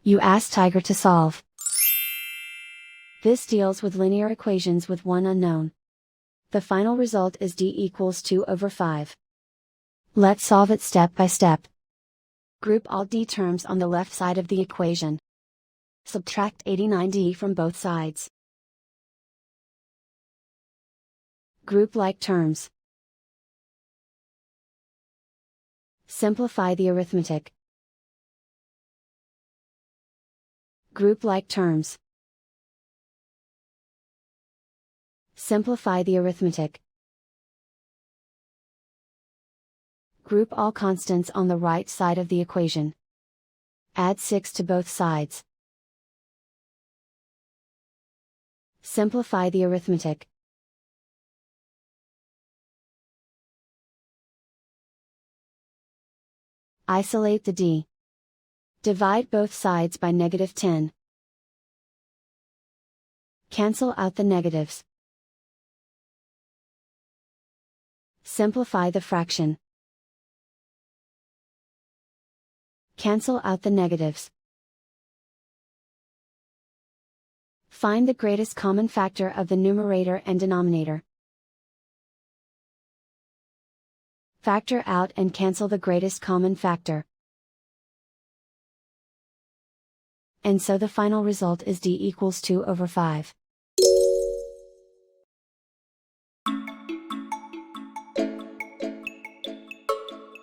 You ask Tiger to solve. This deals with linear equations with one unknown. The final result is d equals 2 over 5. Let's solve it step by step. Group all d terms on the left side of the equation. Subtract 89d from both sides. Group like terms. Simplify the arithmetic. Group like terms. Simplify the arithmetic. Group all constants on the right side of the equation. Add 6 to both sides. Simplify the arithmetic. Isolate the d. Divide both sides by -10. Cancel out the negatives. Simplify the fraction. Cancel out the negatives. Find the greatest common factor of the numerator and denominator. Factor out and cancel the greatest common factor. And so the final result is d equals 2 over 5.